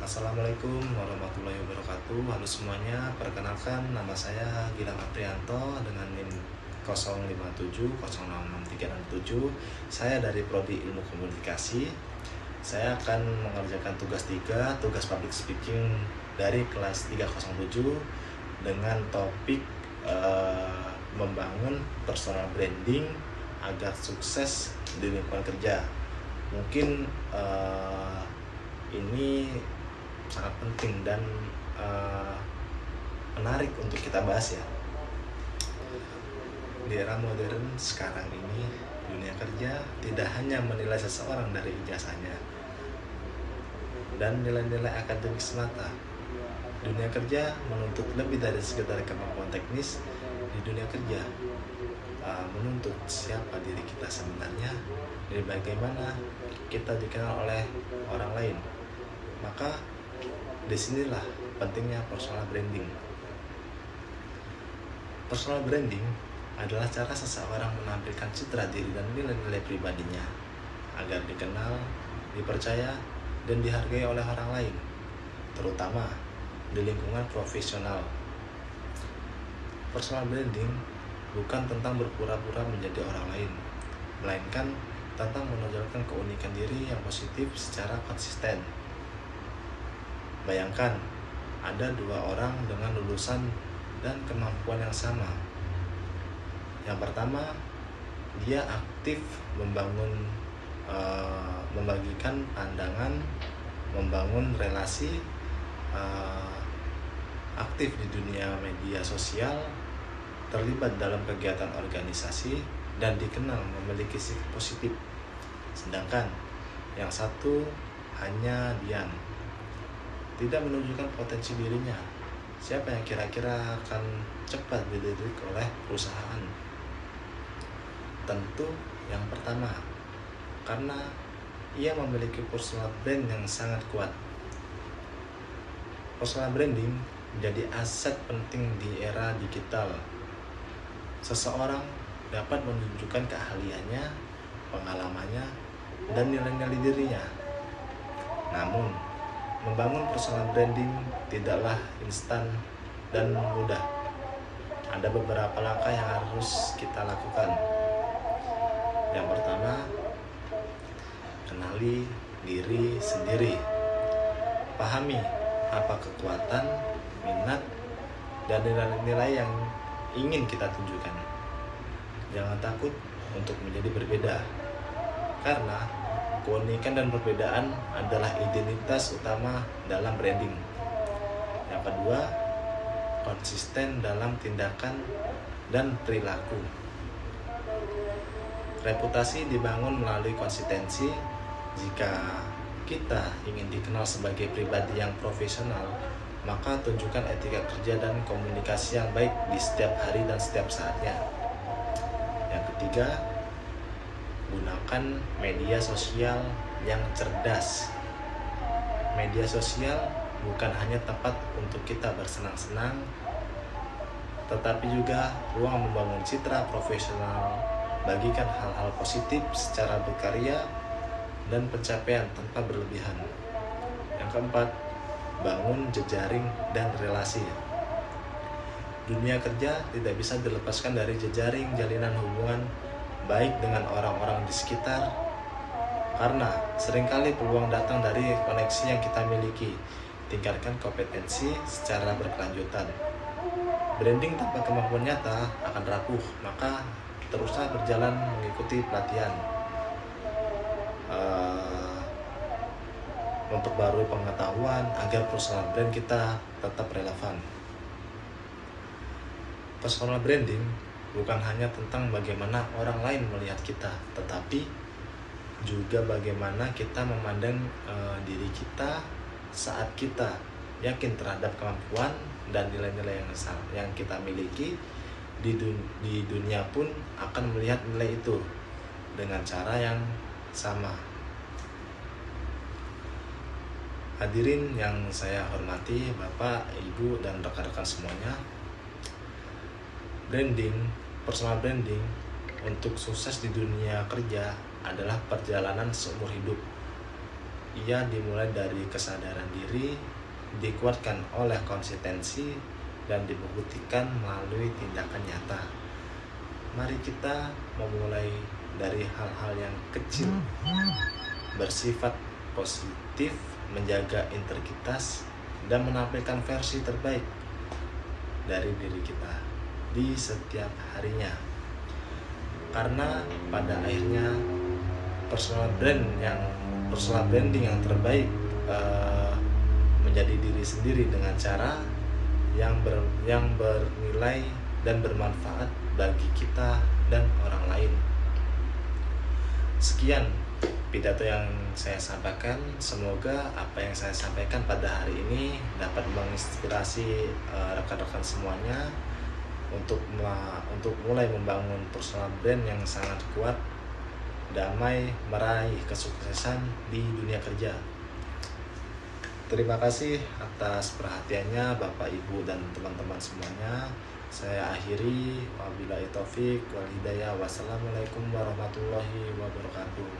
Assalamualaikum warahmatullahi wabarakatuh. Halo semuanya, perkenalkan nama saya Gilang Aprianto dengan NIM 0570066367. Saya dari Prodi Ilmu Komunikasi. Saya akan mengerjakan tugas 3, tugas public speaking dari kelas 307 dengan topik membangun personal branding agar sukses di lingkungan kerja. Mungkin ini sangat penting dan menarik untuk kita bahas ya. Di era modern sekarang ini, dunia kerja tidak hanya menilai seseorang dari ijazahnya dan nilai-nilai akademik semata. Dunia kerja menuntut lebih dari sekedar kemampuan teknis. Di dunia kerja menuntut siapa diri kita sebenarnya, dan bagaimana kita dikenal oleh orang lain. Maka disinilah pentingnya personal branding. Personal branding adalah cara seseorang menampilkan citra diri dan nilai-nilai pribadinya agar dikenal, dipercaya, dan dihargai oleh orang lain, terutama di lingkungan profesional. Personal branding bukan tentang berpura-pura menjadi orang lain, melainkan tentang menonjolkan keunikan diri yang positif secara konsisten. Bayangkan, ada dua orang dengan lulusan dan kemampuan yang sama. Yang pertama, dia aktif membagikan pandangan, membangun relasi, aktif di dunia media sosial, terlibat dalam kegiatan organisasi, dan dikenal memiliki sikap positif. Sedangkan yang satu hanya diam, tidak menunjukkan potensi dirinya. Siapa yang kira-kira akan cepat dilirik oleh perusahaan? Tentu yang pertama, karena ia memiliki personal brand yang sangat kuat. Personal branding menjadi aset penting di era digital. Seseorang dapat menunjukkan keahliannya, pengalamannya, dan nilai-nilai dirinya. Namun, membangun personal branding tidaklah instan dan mudah. Ada beberapa langkah yang harus kita lakukan. Yang pertama, kenali diri sendiri. Pahami apa kekuatan, minat, dan nilai-nilai yang ingin kita tunjukkan. Jangan takut untuk menjadi berbeda, karena keunikan dan perbedaan adalah identitas utama dalam branding. Yang kedua, konsisten dalam tindakan dan perilaku. Reputasi dibangun melalui konsistensi. Jika kita ingin dikenal sebagai pribadi yang profesional, maka tunjukkan etika kerja dan komunikasi yang baik di setiap hari dan setiap saatnya. Yang ketiga, gunakan media sosial yang cerdas. Media sosial bukan hanya tempat untuk kita bersenang-senang, tetapi juga ruang membangun citra profesional. Bagikan hal-hal positif secara berkarya dan pencapaian tanpa berlebihan. Yang keempat, bangun jejaring dan relasi. Dunia kerja tidak bisa dilepaskan dari jejaring jalinan hubungan baik dengan orang-orang di sekitar, karena seringkali peluang datang dari koneksi yang kita miliki. Tingkatkan kompetensi secara berkelanjutan. Branding tanpa kemampuan nyata akan rapuh, maka teruslah berjalan mengikuti pelatihan, memperbarui pengetahuan agar personal brand kita tetap relevan. Personal branding bukan hanya tentang bagaimana orang lain melihat kita, tetapi juga bagaimana kita memandang diri kita saat kita yakin terhadap kemampuan dan nilai-nilai yang kita miliki. Di dunia pun akan melihat nilai itu dengan cara yang sama. Hadirin yang saya hormati, Bapak, Ibu, dan rekan-rekan semuanya, personal branding untuk sukses di dunia kerja adalah perjalanan seumur hidup. ia dimulai dari kesadaran diri, dikuatkan oleh konsistensi, dan dibuktikan melalui tindakan nyata. Mari kita memulai dari hal-hal yang kecil, bersifat positif, menjaga integritas, dan menampilkan versi terbaik dari diri kita di setiap harinya. Karena pada akhirnya personal branding yang terbaik menjadi diri sendiri dengan cara yang bernilai dan bermanfaat bagi kita dan orang lain. Sekian pidato yang saya sampaikan. Semoga apa yang saya sampaikan pada hari ini dapat menginspirasi rekan-rekan semuanya untuk mulai membangun personal brand yang sangat kuat, damai, meraih kesuksesan di dunia kerja. Terima kasih atas perhatiannya Bapak, Ibu, dan teman-teman semuanya. Saya akhiri, wabillahi taufik wal hidayah. Wassalamualaikum warahmatullahi wabarakatuh.